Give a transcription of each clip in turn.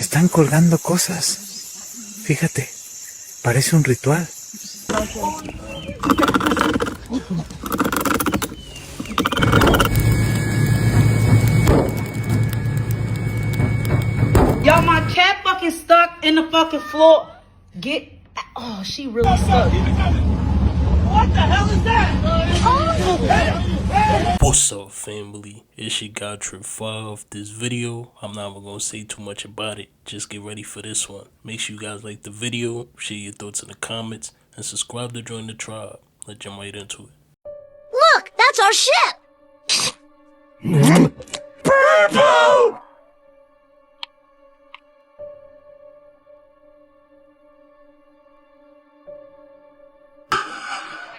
Están colgando cosas. Fíjate, parece un ritual. Y'all, my cat fucking stuck in the fucking floor. Oh, she really stuck. What the hell is that? What's up, family? It's your guy Trip 5. This video, I'm not even gonna say too much about it. Just get ready for this one. Make sure you guys like the video, share your thoughts in the comments, and subscribe to join the tribe. Let's jump right into it. Look, that's our ship! Purple!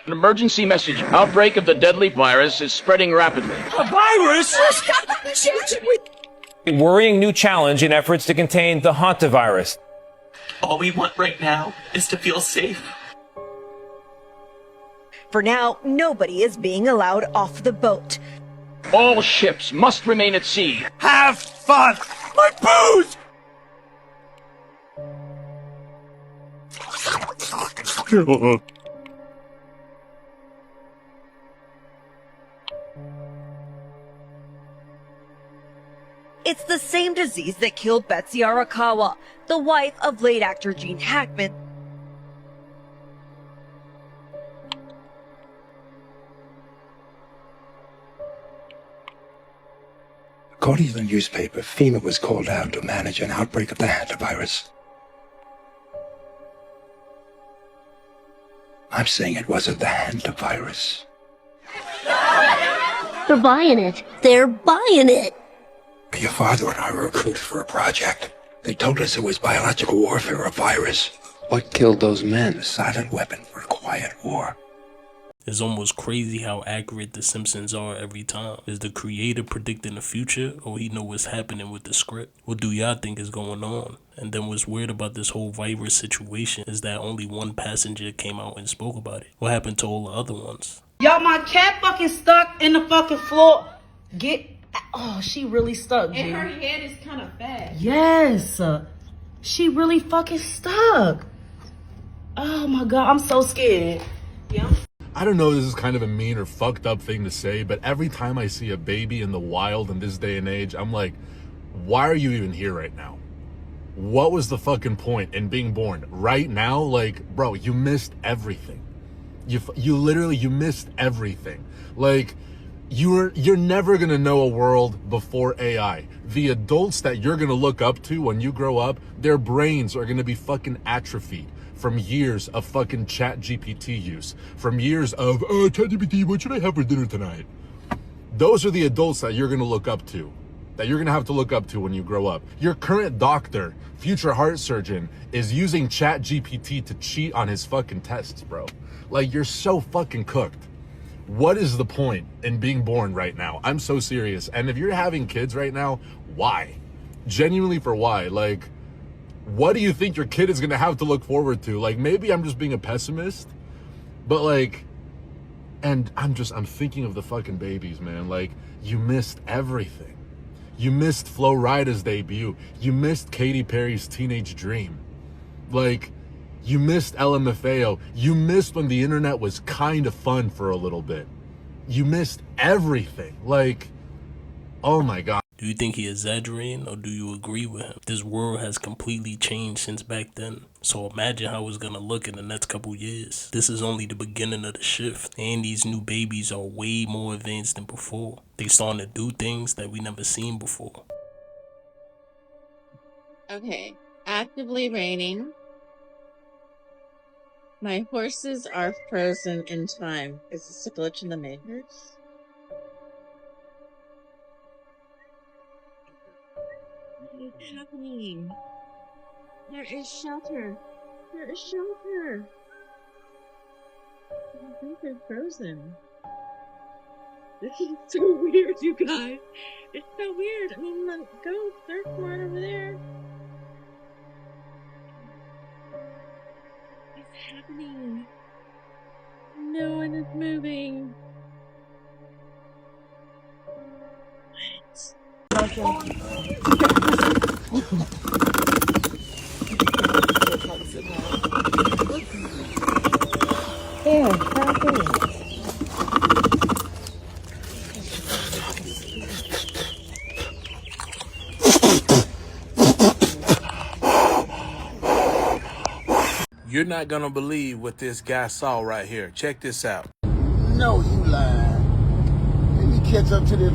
An emergency message. Outbreak of the deadly virus is spreading rapidly. A virus? A worrying new challenge in efforts to contain the hantavirus. All we want right now is to feel safe. For now, nobody is being allowed off the boat. All ships must remain at sea. Have fun! My booze! It's the same disease that killed Betsy Arakawa, the wife of late actor Gene Hackman. According to the newspaper, FEMA was called out to manage an outbreak of the hantavirus. I'm saying it wasn't the hantavirus. They're buying it. They're buying it. Your father and I were recruited for a project. They told us it was biological warfare, a virus. What killed those men? A silent weapon for a quiet war. It's almost crazy how accurate The Simpsons are every time. Is the creator predicting the future, or he know what's happening with the script? What do y'all think is going on? And then what's weird about this whole virus situation is that only one passenger came out and spoke about it. What happened to all the other ones? Y'all, my cat fucking stuck in the fucking floor. Oh, she really stuck, And G. her head is kind of fat. Yes. She really fucking stuck. Oh my God, I'm so scared. Yeah. I don't know if this is kind of a mean or fucked up thing to say, but every time I see a baby in the wild in this day and age, I'm like, why are you even here right now? What was the fucking point in being born right now? Like, bro, you missed everything. You literally missed everything. Like, you're never gonna know a world before AI. The adults that you're gonna look up to when you grow up, their brains are gonna be fucking atrophied from years of fucking ChatGPT use, from years of ChatGPT, what should I have for dinner tonight? Those are the adults that you're gonna look up to, that you're gonna have to look up to when you grow up. Your current doctor, future heart surgeon, is using ChatGPT to cheat on his fucking tests, bro. Like, you're so fucking cooked. What is the point in being born right now? I'm so serious. And if you're having kids right now, why? Genuinely, for why? Like, what do you think your kid is going to have to look forward to? Like, maybe I'm just being a pessimist, but like, and I'm thinking of the fucking babies, man. Like, you missed everything. You missed Flo Rida's debut. You missed Katy Perry's Teenage Dream. Like, you missed LMFAO. You missed when the internet was kind of fun for a little bit. You missed everything. Like, oh my God. Do you think he exaggerating, or do you agree with him? This world has completely changed since back then. So imagine how it's gonna look in the next couple years. This is only the beginning of the shift, and these new babies are way more advanced than before. They starting to do things that we never seen before. Okay, actively raining. My horses are frozen in time. Is this a glitch in the Matrix? What is happening? There is shelter. There is shelter. I think they're frozen. This is so weird, you guys. It's so weird. I mean, look, go surfboard over there. What's happening? No one is moving. What? You're not gonna believe what this guy saw right here. Check this out. No, you lying. Let me catch up to this.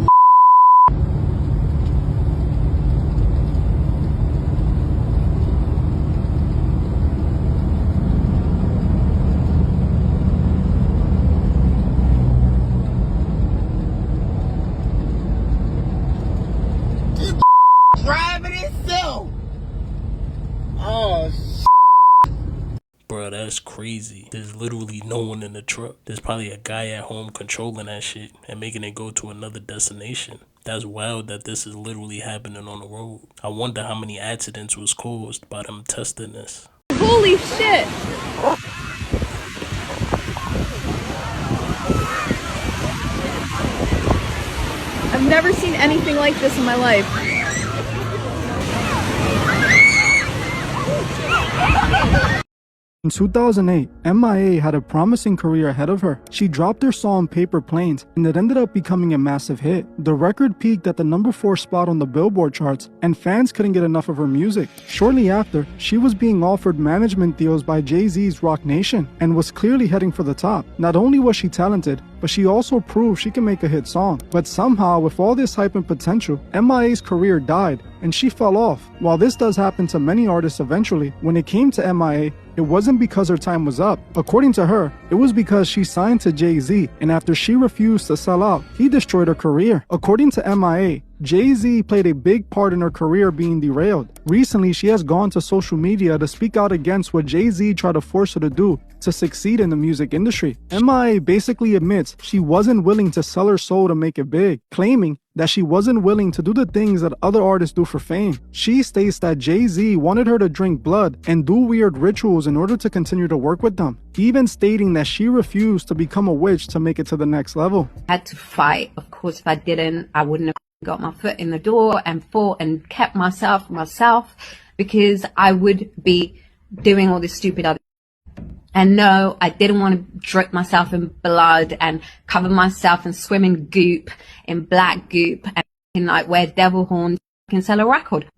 Driving itself. Oh, Bro, that's crazy. There's literally no one in the truck. There's probably a guy at home controlling that shit and making it go to another destination. That's wild that this is literally happening on the road. I wonder how many accidents was caused by them testing this. Holy shit! I've never seen anything like this in my life. In 2008, MIA had a promising career ahead of her. She dropped her song Paper Planes, and it ended up becoming a massive hit. The record peaked at the number 4 spot on the Billboard charts, and fans couldn't get enough of her music. Shortly after, she was being offered management deals by Jay-Z's Roc Nation, and was clearly heading for the top. Not only was she talented, but she also proved she can make a hit song. But somehow, with all this hype and potential, MIA's career died, and she fell off. While this does happen to many artists eventually, when it came to MIA, it wasn't because her time was up. According to her, it was because she signed to Jay-Z, and after she refused to sell out, he destroyed her career. According to MIA, Jay-Z played a big part in her career being derailed. Recently, she has gone to social media to speak out against what Jay-Z tried to force her to do to succeed in the music industry. MIA basically admits she wasn't willing to sell her soul to make it big, claiming that she wasn't willing to do the things that other artists do for fame. She states that Jay-Z wanted her to drink blood and do weird rituals in order to continue to work with them, even stating that she refused to become a witch to make it to the next level. I had to fight. Of course, if I didn't, I wouldn't have got my foot in the door and fought and kept myself, because I would be doing all this stupid other. And no, I didn't want to drip myself in blood and cover myself in swimming goop, in black goop, and like wear devil horns and sell a record.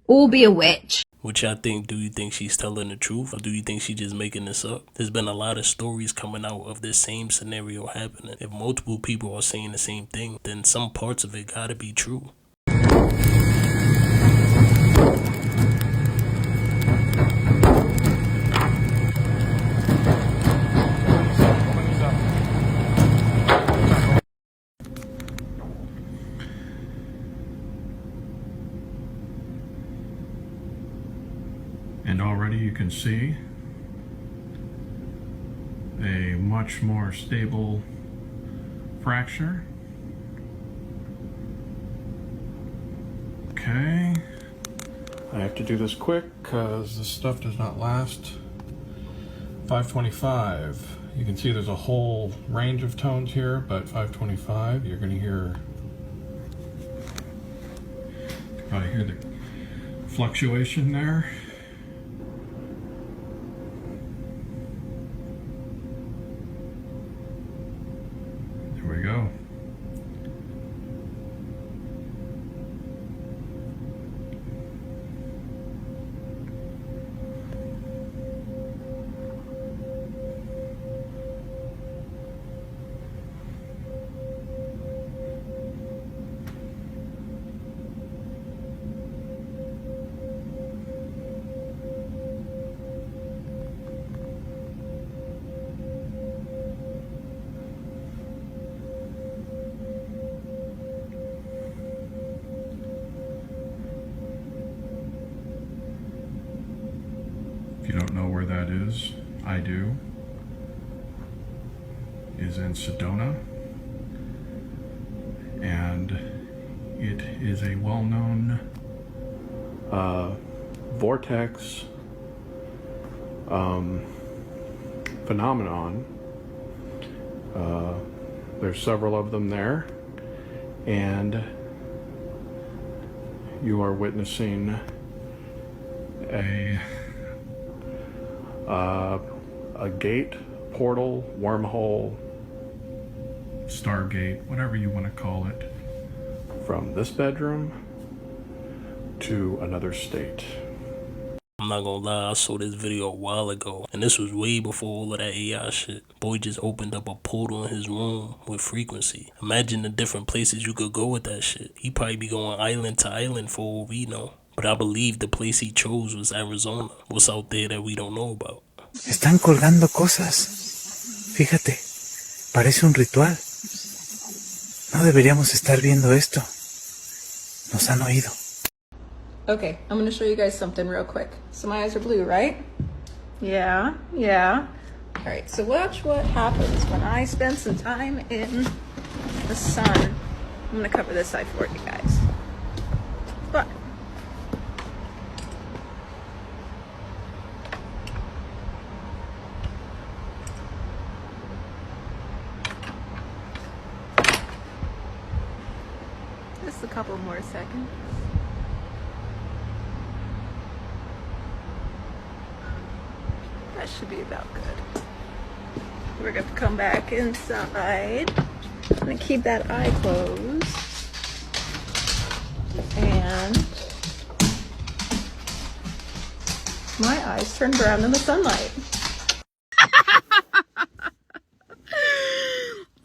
Or be a witch. Which I think, do you think she's telling the truth, or do you think she's just making this up? There's been a lot of stories coming out of this same scenario happening. If multiple people are saying the same thing, then some parts of it gotta be true. And already you can see a much more stable fracture. Okay, I have to do this quick because this stuff does not last. 525. You can see there's a whole range of tones here, but 525, you're going to hear, probably hear the fluctuation there. There we go. If you don't know where that is, I do. Is in Sedona, and it is a well-known vortex phenomenon. There's several of them there, and you are witnessing a gate, portal, wormhole, Stargate, whatever you want to call it, from this bedroom to another state. I'm not gonna lie, I saw this video a while ago, and this was way before all of that AI shit. Boy just opened up a portal in his room with frequency. Imagine the different places you could go with that shit. He probably be going island to island for all we know. But I believe the place he chose was Arizona. What's out there that we don't know about? Están colgando cosas. Fíjate, parece un ritual. No deberíamos estar viendo esto. Nos han oído. Okay, I'm gonna show you guys something real quick. So my eyes are blue, right? Yeah. Alright, so watch what happens when I spend some time in the sun. I'm gonna cover this eye for you guys. But just a couple more seconds. That should be about good. We're going to come back inside. I'm going to keep that eye closed. And my eyes turn brown in the sunlight.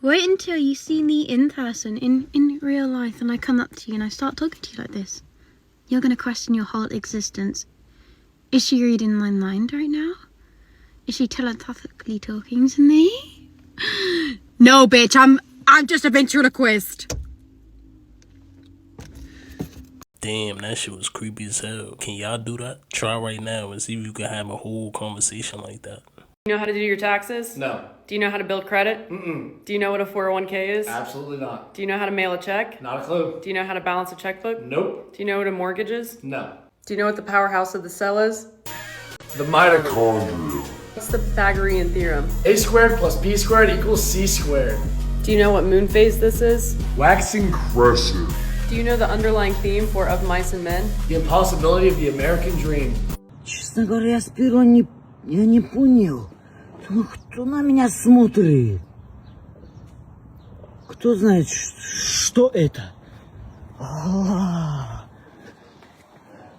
Wait until you see me in person, in real life, and I come up to you and I start talking to you like this. You're going to question your whole existence. Is she reading my mind right now? Is she telepathically talking to me? No, bitch, I'm just a ventriloquist. Damn, that shit was creepy as hell. Can y'all do that? Try right now and see if you can have a whole conversation like that. You know how to do your taxes? No. Do you know how to build credit? Mm-mm. Do you know what a 401k is? Absolutely not. Do you know how to mail a check? Not a clue. Do you know how to balance a checkbook? Nope. Do you know what a mortgage is? No. Do you know what the powerhouse of the cell is? The mitochondria. What's the Pythagorean theorem? A squared plus b squared equals c squared. Do you know what moon phase this is? Waxing crescent. Do you know the underlying theme for Of Mice and Men? The impossibility of the American dream. Честно говоря, я сперва я не понял. Ну, кто на меня смотрит? Кто знает, что это?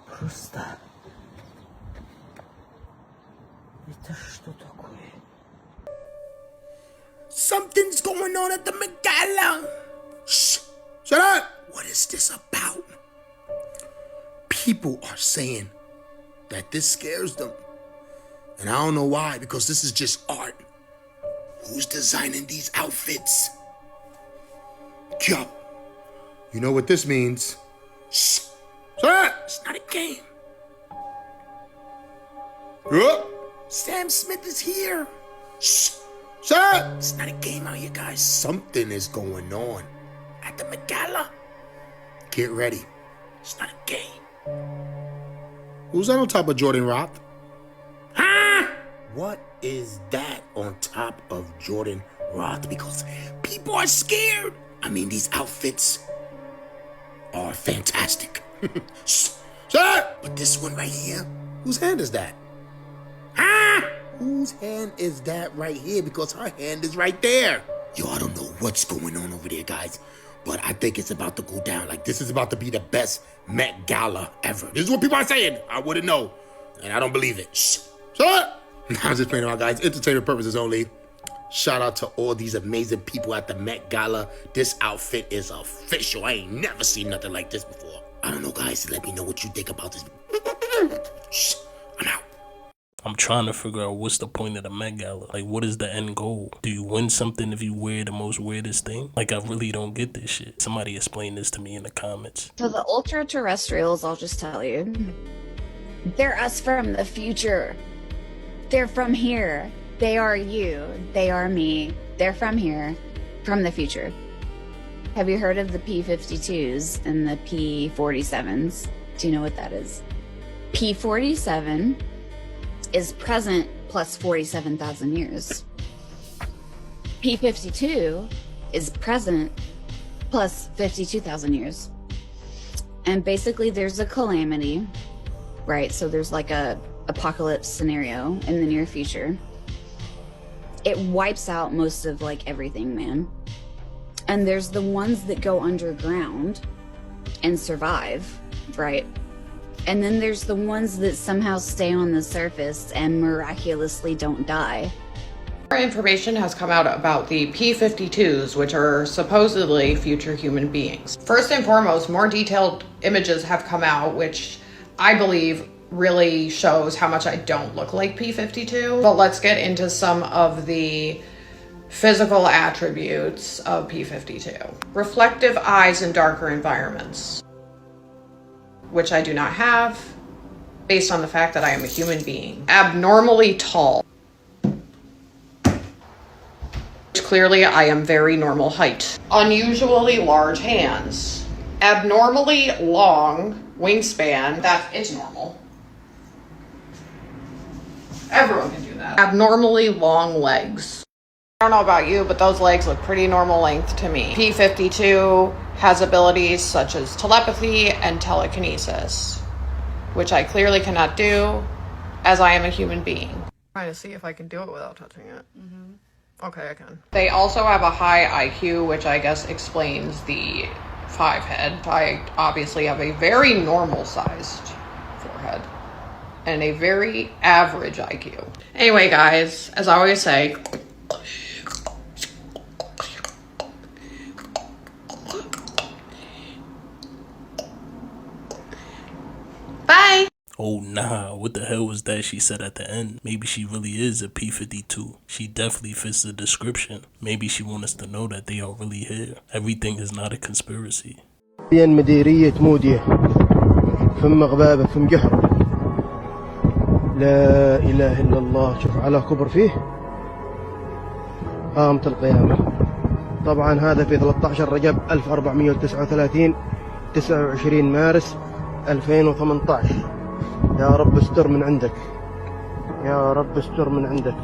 Просто... Это что такое? Something's going on at the Megala. Shh! Shut up! What is this about? People are saying that this scares them. And I don't know why, because this is just art. Who's designing these outfits? Yo, you know what this means? Shh! Shut up! It's not a game. Sam Smith is here. Shh! Shut up! It's not a game out here, guys. Something is going on at the Megala. Get ready. It's not a game. Who's that on top of Jordan Roth? Huh? What is that on top of Jordan Roth? Because people are scared. I mean, these outfits are fantastic. Shh! Shut up! But this one right here, whose hand is that? Huh? Whose hand is that right here? Because her hand is right there. Yo, I don't know what's going on over there, guys. But I think it's about to go down. Like, this is about to be the best Met Gala ever. This is what people are saying. I wouldn't know. And I don't believe it. Shh. Shut up. I'm just playing around, guys. Entertainment purposes only. Shout out to all these amazing people at the Met Gala. This outfit is official. I ain't never seen nothing like this before. I don't know, guys. Let me know what you think about this. Shh. I'm out. I'm trying to figure out what's the point of the Met Gala. Like, what is the end goal? Do you win something if you wear the most weirdest thing? Like, I really don't get this shit. Somebody explain this to me in the comments. So the ultra-terrestrials, I'll just tell you, they're us from the future. They're from here. They are you. They are me. They're from here, from the future. Have you heard of the P-52s and the P-47s? Do you know what that is? P-47 is present plus 47,000 years. P-52 is present plus 52,000 years. And basically there's a calamity, right? So there's like a apocalypse scenario in the near future. It wipes out most of like everything, man. And there's the ones that go underground and survive, right? And then there's the ones that somehow stay on the surface and miraculously don't die. More information has come out about the P-52s, which are supposedly future human beings. First and foremost, more detailed images have come out, which I believe really shows how much I don't look like P-52. But let's get into some of the physical attributes of P-52. Reflective eyes in darker environments, which I do not have, based on the fact that I am a human being. Abnormally tall. Clearly, I am very normal height. Unusually large hands. Abnormally long wingspan. That is normal. Everyone can do that. Abnormally long legs. I don't know about you, but those legs look pretty normal length to me. P-52 has abilities such as telepathy and telekinesis, which I clearly cannot do, as I am a human being. Trying to see if I can do it without touching it. Okay, I can. They also have a high IQ, which I guess explains the 5 head. I obviously have a very normal sized forehead and a very average IQ. Anyway, guys, as I always say, bye! Oh nah, what the hell was that she said at the end? Maybe she really is a P-52. She definitely fits the description. Maybe she wants us to know that they are really here. Everything is not a conspiracy. بين مديرية مودية فم غبابة فم جهر لا إله إلا الله. شوف على كبر فيه قامت القيامة. طبعا هذا في 13 رجب 1439 29 مارس 2018. يا رب استر من عندك، يا رب استر من عندك.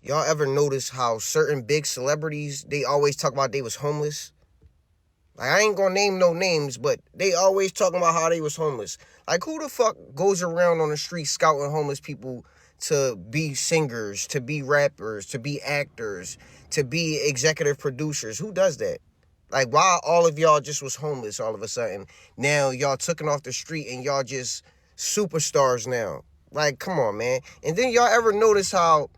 Y'all ever notice how certain big celebrities, they always talk about they was homeless? Like, I ain't gonna name no names, but they always talking about how they was homeless. Like, who the fuck goes around on the street scouting homeless people to be singers, to be rappers, to be actors, to be executive producers? Who does that? Like, why all of y'all just was homeless all of a sudden? Now y'all taken off the street and y'all just superstars now. Like, come on, man. And then y'all ever notice how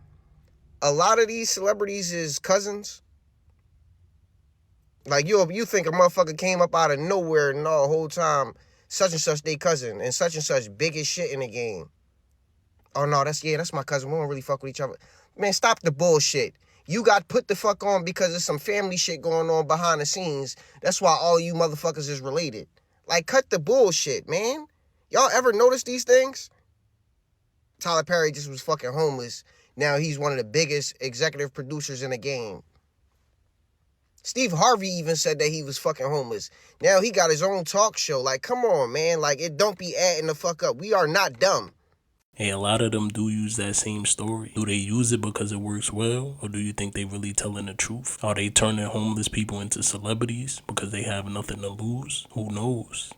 a lot of these celebrities is cousins? Like, you think a motherfucker came up out of nowhere and the whole time such and such they cousin and such big as shit in the game. Oh no, that's my cousin. We don't really fuck with each other. Man, stop the bullshit. You got put the fuck on because there's some family shit going on behind the scenes. That's why all you motherfuckers is related. Like, cut the bullshit, man. Y'all ever notice these things? Tyler Perry just was fucking homeless. Now he's one of the biggest executive producers in the game. Steve Harvey even said that he was fucking homeless. Now he got his own talk show. Like, come on, man. Like, it don't be adding the fuck up. We are not dumb. Hey, a lot of them do use that same story. Do they use it because it works well? Or do you think they really telling the truth? Are they turning homeless people into celebrities because they have nothing to lose? Who knows?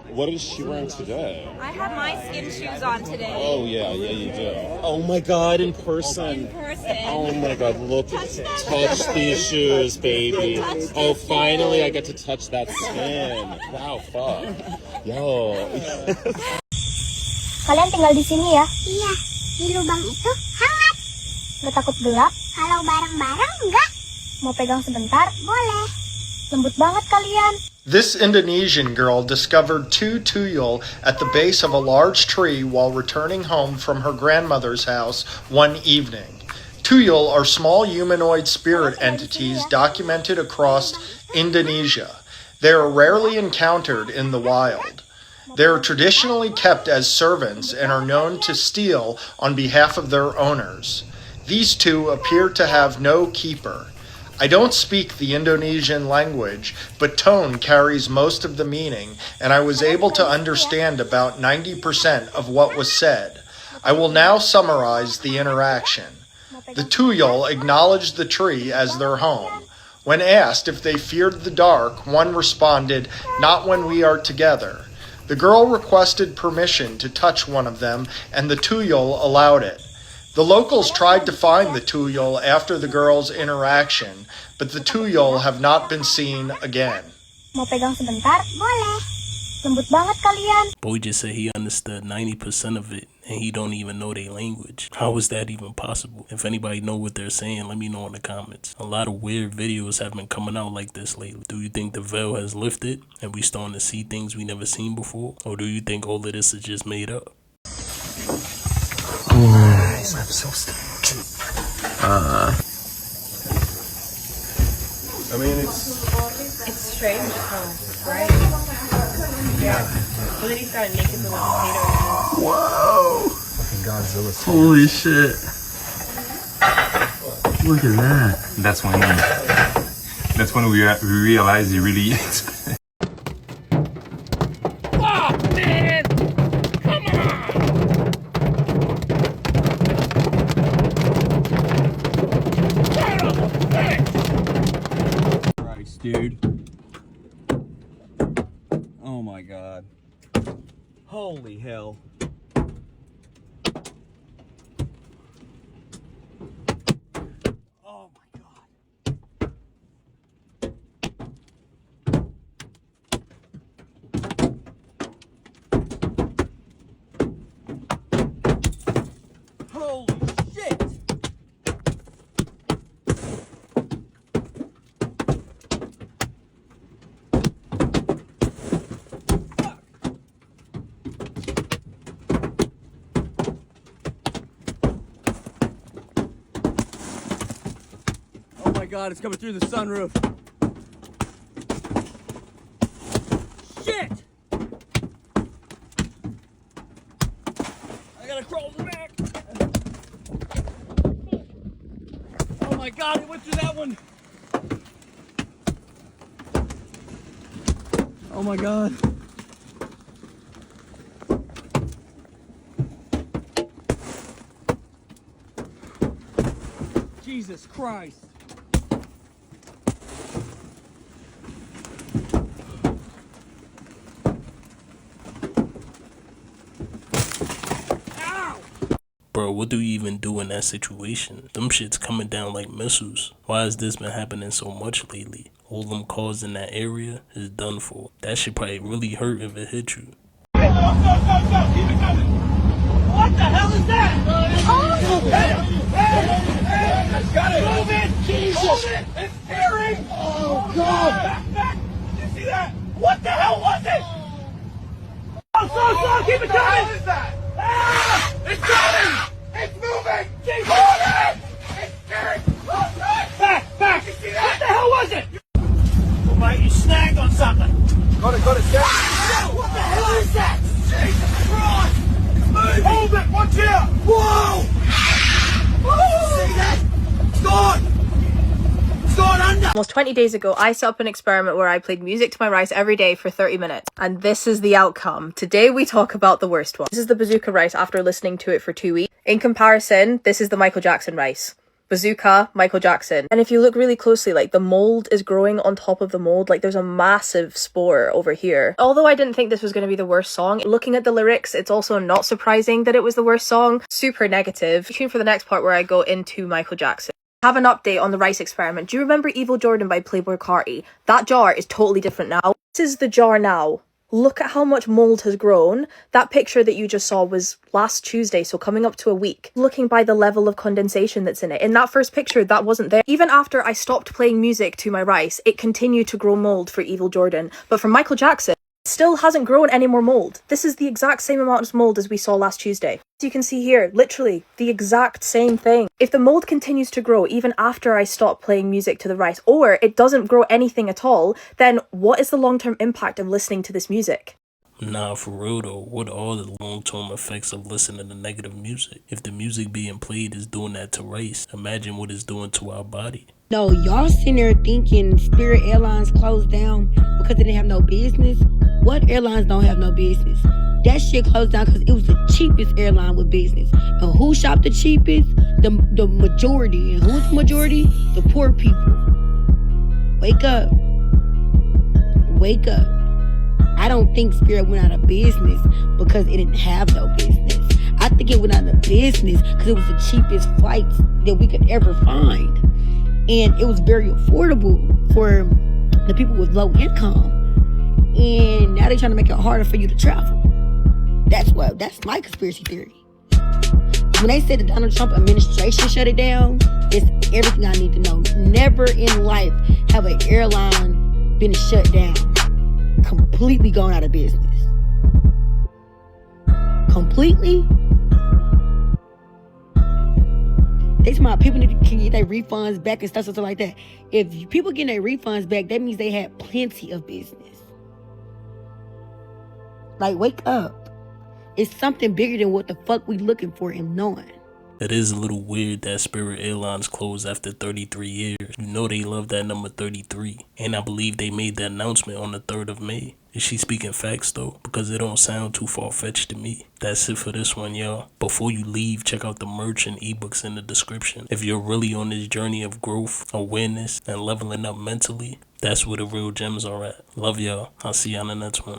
What is she wearing today? I have my skin shoes on today. Oh, yeah, you do. Oh, my God, in person. In person. Oh, my God, look. Touch these shoes, baby. Oh, finally I get to touch that skin. Wow, fuck. Yo. Kalian tinggal di sini ya? Iya. Di lubang itu hangat. Gak takut gelap? Kalau bareng-bareng enggak. Mau pegang sebentar? Boleh. Lembut banget kalian. This Indonesian girl discovered two tuyul at the base of a large tree while returning home from her grandmother's house one evening. Tuyul are small humanoid spirit entities documented across Indonesia. They are rarely encountered in the wild. They are traditionally kept as servants and are known to steal on behalf of their owners. These two appear to have no keeper. I don't speak the Indonesian language, but tone carries most of the meaning, and I was able to understand about 90% of what was said. I will now summarize the interaction. The tuyul acknowledged the tree as their home. When asked if they feared the dark, one responded, "Not when we are together." The girl requested permission to touch one of them, and the tuyul allowed it. The locals tried to find the tuyul after the girl's interaction, but the tuyul have not been seen again. Mau pegang sebentar? Boleh. Lembut banget kalian. Boy just said he understood 90% of it, and he don't even know their language. How is that even possible? If anybody know what they're saying, let me know in the comments. A lot of weird videos have been coming out like this lately. Do you think the veil has lifted, and we starting to see things we never seen before? Or do you think all of this is just made up? I'm so stinky. I mean, it's strange how bright. Yeah. But then he's got a naked little potato. Whoa! Fucking Godzilla. Holy shit! Look at that. That's when we realize he really is. Oh man! Come on! Christ, dude. Oh my god. Holy hell. Oh my god. Holy shit. Oh my god, it's coming through the sunroof. Shit! I gotta crawl to the back. Oh my god, it went through that one. Oh my god. Jesus Christ. Bro, what do you even do in that situation? Them shit's coming down like missiles. Why has this been happening so much lately? All them cars in that area is done for. That shit probably really hurt if it hit you. Go, keep it coming. What the hell is that? Oh! Got it! Move it! Jesus! Hold it! It's tearing! Oh, God! Back! Did you see that? What the hell was it? Oh, slow! Keep it coming! What is that? Ah! It's coming! It's moving! Jesus! Hold it! It's tearing! Oh, God! Back! Did you see that? What the hell was it? Oh, mate, you snagged on something. Got it, Jack. What the hell is that? Jesus Christ! It's moving! Hold it! Watch out! Whoa! See that? It's gone! It's gone under! Almost 20 days ago, I set up an experiment where I played music to my rice every day for 30 minutes. And this is the outcome. Today we talk about the worst one. This is the Bazooka rice after listening to it for 2 weeks. In comparison, this is the Michael Jackson rice. Bazooka, Michael Jackson. And if you look really closely, like the mold is growing on top of the mold. Like there's a massive spore over here. Although I didn't think this was going to be the worst song, looking at the lyrics, it's also not surprising that it was the worst song. Super negative. Tune for the next part where I go into Michael Jackson. Have an update on the rice experiment. Do you remember Evil Jordan by Playboi Carti? That jar is totally different now. This is the jar now. Look at how much mold has grown. That picture that you just saw was last Tuesday, so coming up to a week. Looking by the level of condensation that's in it. In that first picture, that wasn't there. Even after I stopped playing music to my rice, it continued to grow mold for Evil Jordan. But for Michael Jackson, it still hasn't grown any more mold. This is the exact same amount of mold as we saw last Tuesday. As you can see here, literally the exact same thing. If the mold continues to grow even after I stop playing music to the rice, or it doesn't grow anything at all, then what is the long-term impact of listening to this music? Nah, for real though, what are the long-term effects of listening to negative music? If the music being played is doing that to rice, imagine what it's doing to our body. No, y'all sitting there thinking Spirit Airlines closed down because they didn't have no business. What airlines don't have no business? That shit closed down because it was the cheapest airline with business. And who shopped the cheapest? The majority. And who's the majority? The poor people. Wake up. Wake up. I don't think Spirit went out of business because it didn't have no business. I think it went out of business because it was the cheapest flights that we could ever find. And it was very affordable for the people with low income. And now they're trying to make it harder for you to travel. That's my conspiracy theory. When they said the Donald Trump administration shut it down, it's everything I need to know. Never in life have an airline been shut down. Completely gone out of business. Completely. They talking about people can get their refunds back and stuff like that. If people getting their refunds back, that means they had plenty of business. Like, wake up. It's something bigger than what the fuck we looking for and knowing. It is a little weird that Spirit Airlines closed after 33 years. You know they love that number 33. And I believe they made the announcement on the 3rd of May. Is she speaking facts though? Because it don't sound too far-fetched to me. That's it for this one, y'all. Before you leave, check out the merch and ebooks in the description. If you're really on this journey of growth, awareness, and leveling up mentally, that's where the real gems are at. Love y'all. I'll see you on the next one.